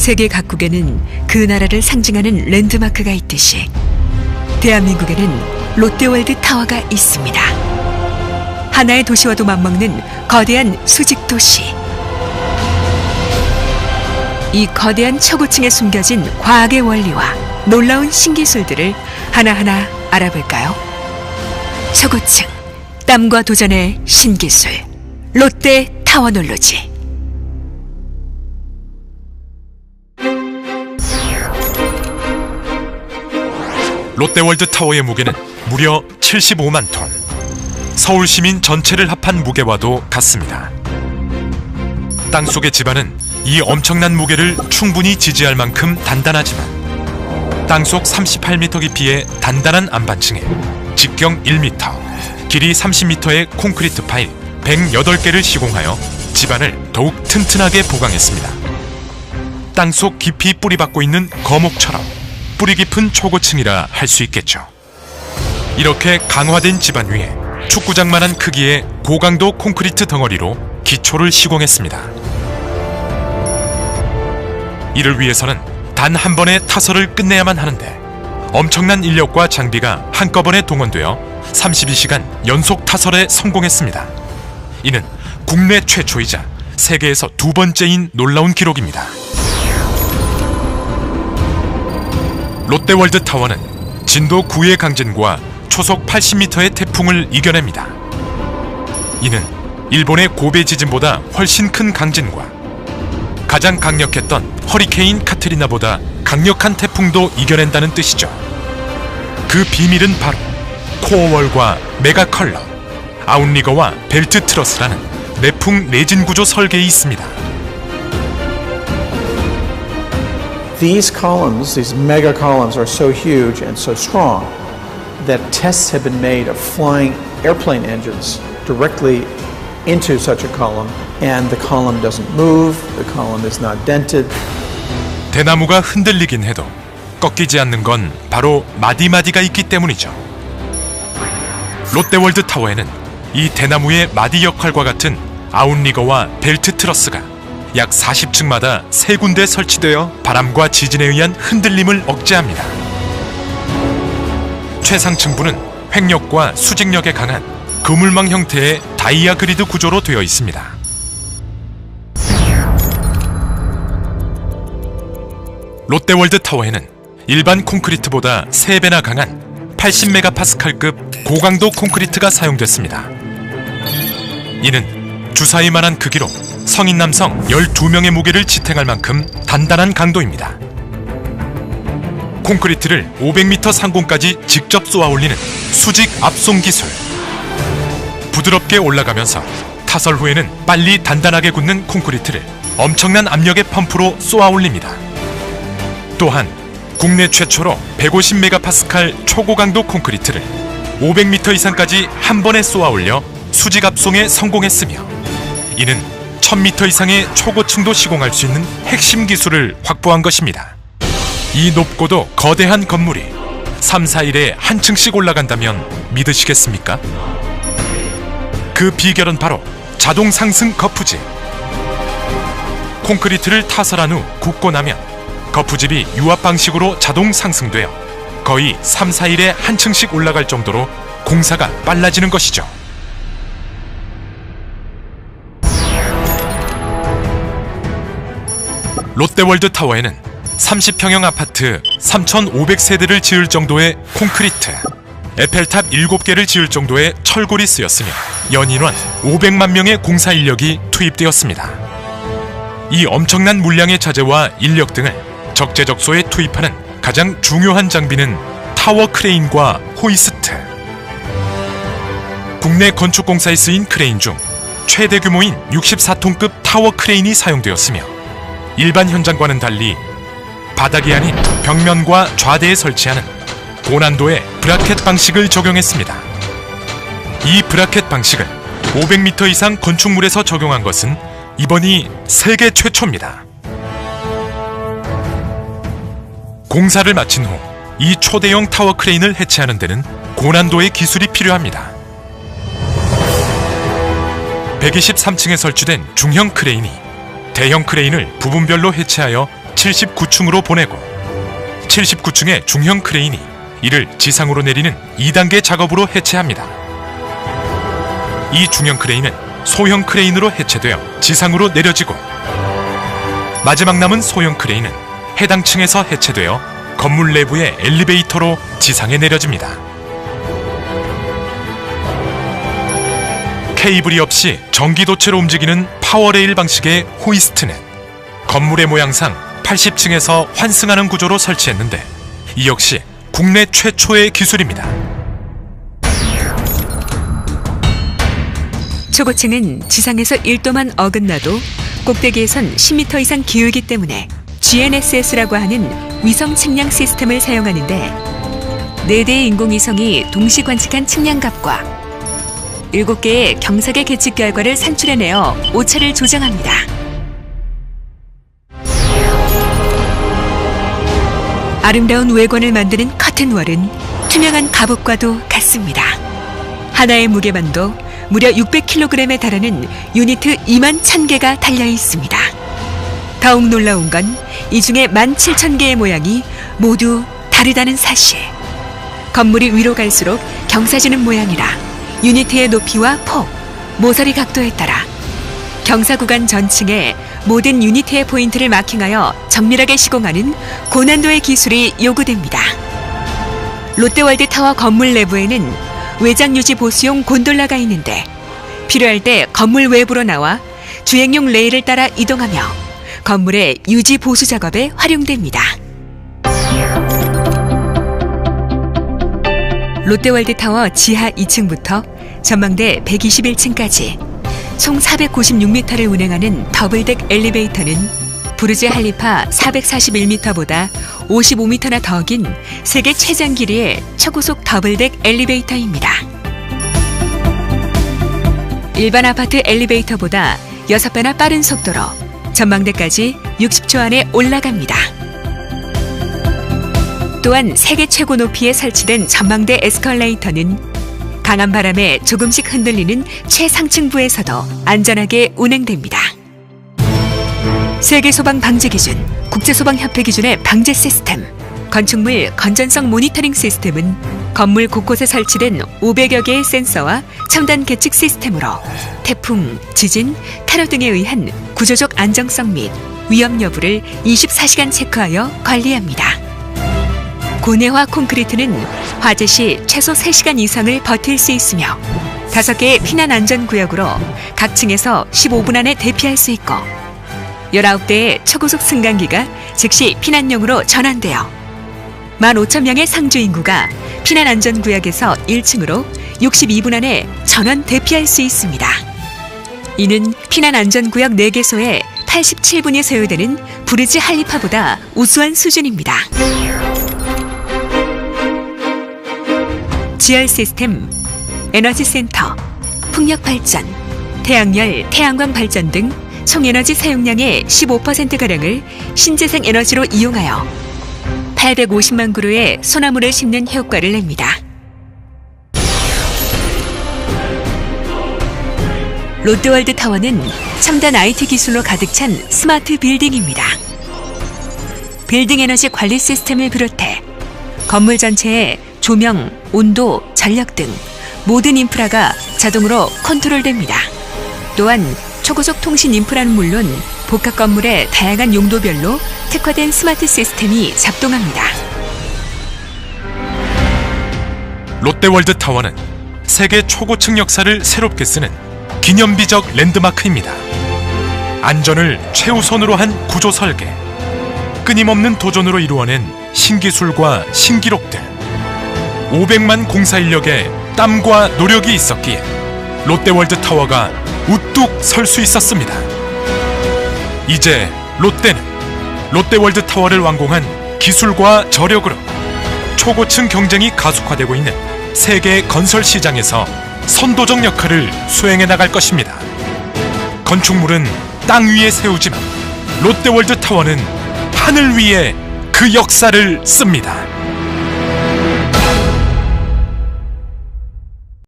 세계 각국에는 그 나라를 상징하는 랜드마크가 있듯이 대한민국에는 롯데월드 타워가 있습니다. 하나의 도시와도 맞먹는 거대한 수직 도시. 이 거대한 초고층에 숨겨진 과학의 원리와 놀라운 신기술들을 하나하나 알아볼까요? 초고층, 땀과 도전의 신기술, 롯데 타워놀로지. 롯데월드 타워의 무게는 무려 75만 톤. 서울 시민 전체를 합한 무게와도 같습니다. 땅속의 지반은 이 엄청난 무게를 충분히 지지할 만큼 단단하지만 땅속 38m 깊이의 단단한 안반층에 직경 1m, 길이 30m의 콘크리트 파일 108개를 시공하여 지반을 더욱 튼튼하게 보강했습니다. 땅속 깊이 뿌리박고 있는 거목처럼 뿌리 깊은 초고층이라 할 수 있겠죠. 이렇게 강화된 지반 위에 축구장만한 크기의 고강도 콘크리트 덩어리로 기초를 시공했습니다. 이를 위해서는 단 한 번의 타설을 끝내야만 하는데 엄청난 인력과 장비가 한꺼번에 동원되어 32시간 연속 타설에 성공했습니다. 이는 국내 최초이자 세계에서 두 번째인 놀라운 기록입니다. 롯데월드 타워는 진도 9의 강진과 초속 80m의 태풍을 이겨냅니다. 이는 일본의 고베 지진보다 훨씬 큰 강진과 가장 강력했던 허리케인 카트리나보다 강력한 태풍도 이겨낸다는 뜻이죠. 그 비밀은 바로 코어월과 메가컬러, 아웃리거와 벨트 트러스라는 내풍 내진 구조 설계에 있습니다. These columns, these mega columns, are so huge and so strong that tests have been made of flying airplane engines directly into such a column, and the column doesn't move, the column is not dented. 대나무가 흔들리긴 해도 꺾이지 않는 건 바로 마디마디가 있기 때문이죠. 롯데월드 타워에는 이 대나무의 마디 역할과 같은 아웃리거와 벨트 트러스가 약 40층마다 3군데 설치되어 바람과 지진에 의한 흔들림을 억제합니다. 최상층부는 횡력과 수직력에 강한 그물망 형태의 다이아 그리드 구조로 되어 있습니다. 롯데월드 타워에는 일반 콘크리트보다 3배나 강한 80메가파스칼급 고강도 콘크리트가 사용됐습니다. 이는 주사위만한 크기로 성인 남성 12명의 무게를 지탱할 만큼 단단한 강도입니다. 콘크리트를 500m 상공까지 직접 쏘아 올리는 수직 압송 기술. 부드럽게 올라가면서 타설 후에는 빨리 단단하게 굳는 콘크리트를 엄청난 압력의 펌프로 쏘아 올립니다. 또한 국내 최초로 150메가파스칼 초고강도 콘크리트를 500m 이상까지 한 번에 쏘아 올려 수직 압송에 성공했으며 이는 1000m 이상의 초고층도 시공할 수 있는 핵심 기술을 확보한 것입니다. 이 높고도 거대한 건물이 3, 4일에 한 층씩 올라간다면 믿으시겠습니까? 그 비결은 바로 자동 상승 거푸집. 콘크리트를 타설한 후 굽고 나면 거푸집이 유압 방식으로 자동 상승되어 거의 3, 4일에 한 층씩 올라갈 정도로 공사가 빨라지는 것이죠. 롯데월드 타워에는 30평형 아파트 3,500세대를 지을 정도의 콘크리트, 에펠탑 7개를 지을 정도의 철골이 쓰였으며 연인원 500만 명의 공사 인력이 투입되었습니다. 이 엄청난 물량의 자재와 인력 등을 적재적소에 투입하는 가장 중요한 장비는 타워 크레인과 호이스트. 국내 건축공사에 쓰인 크레인 중 최대 규모인 64톤급 타워 크레인이 사용되었으며 일반 현장과는 달리 바닥이 아닌 벽면과 좌대에 설치하는 고난도의 브라켓 방식을 적용했습니다. 이 브라켓 방식을 500m 이상 건축물에서 적용한 것은 이번이 세계 최초입니다. 공사를 마친 후 이 초대형 타워 크레인을 해체하는 데는 고난도의 기술이 필요합니다. 123층에 설치된 중형 크레인이 대형 크레인을 부분별로 해체하여 79층으로 보내고 79층의 중형 크레인이 이를 지상으로 내리는 2단계 작업으로 해체합니다. 이 중형 크레인은 소형 크레인으로 해체되어 지상으로 내려지고 마지막 남은 소형 크레인은 해당 층에서 해체되어 건물 내부의 엘리베이터로 지상에 내려집니다. 케이블이 없이 전기도체로 움직이는 파워레일 방식의 호이스트는 건물의 모양상 80층에서 환승하는 구조로 설치했는데 이 역시 국내 최초의 기술입니다. 초고층은 지상에서 1도만 어긋나도 꼭대기에선 10m 이상 기울기 때문에 GNSS라고 하는 위성 측량 시스템을 사용하는데 4대의 인공위성이 동시 관측한 측량값과 7개의 경사계 계측 결과를 산출해내어 오차를 조정합니다. 아름다운 외관을 만드는 커튼월은 투명한 갑옷과도 같습니다. 하나의 무게만도 무려 600kg에 달하는 유니트 2만 1000개가 달려 있습니다. 더욱 놀라운 건 이 중에 17,000개의 모양이 모두 다르다는 사실. 건물이 위로 갈수록 경사지는 모양이라 유니트의 높이와 폭, 모서리 각도에 따라 경사 구간 전층에 모든 유니트의 포인트를 마킹하여 정밀하게 시공하는 고난도의 기술이 요구됩니다. 롯데월드타워 건물 내부에는 외장 유지 보수용 곤돌라가 있는데 필요할 때 건물 외부로 나와 주행용 레일을 따라 이동하며 건물의 유지 보수 작업에 활용됩니다. 롯데월드타워 지하 2층부터 전망대 121층까지 총 496m를 운행하는 더블덱 엘리베이터는 부르즈 할리파 441m보다 55m나 더 긴 세계 최장 길이의 초고속 더블덱 엘리베이터입니다. 일반 아파트 엘리베이터보다 6배나 빠른 속도로 전망대까지 60초 안에 올라갑니다. 또한 세계 최고 높이에 설치된 전망대 에스컬레이터는 강한 바람에 조금씩 흔들리는 최상층부에서도 안전하게 운행됩니다. 세계소방방재기준, 국제소방협회 기준의 방재 시스템, 건축물 건전성 모니터링 시스템은 건물 곳곳에 설치된 500여 개의 센서와 첨단 계측 시스템으로 태풍, 지진, 테러 등에 의한 구조적 안정성 및 위험 여부를 24시간 체크하여 관리합니다. 고내화 콘크리트는 화재 시 최소 3시간 이상을 버틸 수 있으며 5개의 피난 안전구역으로 각 층에서 15분 안에 대피할 수 있고 19대의 초고속 승강기가 즉시 피난용으로 전환되어 15,000명의 상주 인구가 피난 안전구역에서 1층으로 62분 안에 전원 대피할 수 있습니다. 이는 피난 안전구역 4개소에 87분이 소요되는 부르즈 할리파보다 우수한 수준입니다. 지열 시스템, 에너지 센터, 풍력 발전, 태양열, 태양광 발전 등 총 에너지 사용량의 15%가량을 신재생 에너지로 이용하여 850만 그루의 소나무를 심는 효과를 냅니다. 롯데월드타워는 첨단 IT 기술로 가득 찬 스마트 빌딩입니다. 빌딩 에너지 관리 시스템을 비롯해 건물 전체의 조명, 온도, 전력 등 모든 인프라가 자동으로 컨트롤됩니다. 또한 초고속 통신 인프라는 물론 복합 건물의 다양한 용도별로 특화된 스마트 시스템이 작동합니다. 롯데월드타워는 세계 초고층 역사를 새롭게 쓰는 기념비적 랜드마크입니다. 안전을 최우선으로 한 구조 설계, 끊임없는 도전으로 이루어낸 신기술과 신기록들, 500만 공사 인력의 땀과 노력이 있었기에 롯데월드타워가 우뚝 설 수 있었습니다. 이제 롯데는 롯데월드타워를 완공한 기술과 저력으로 초고층 경쟁이 가속화되고 있는 세계 건설 시장에서 선도적 역할을 수행해 나갈 것입니다. 건축물은 땅 위에 세우지만 롯데월드타워는 하늘 위에 그 역사를 씁니다.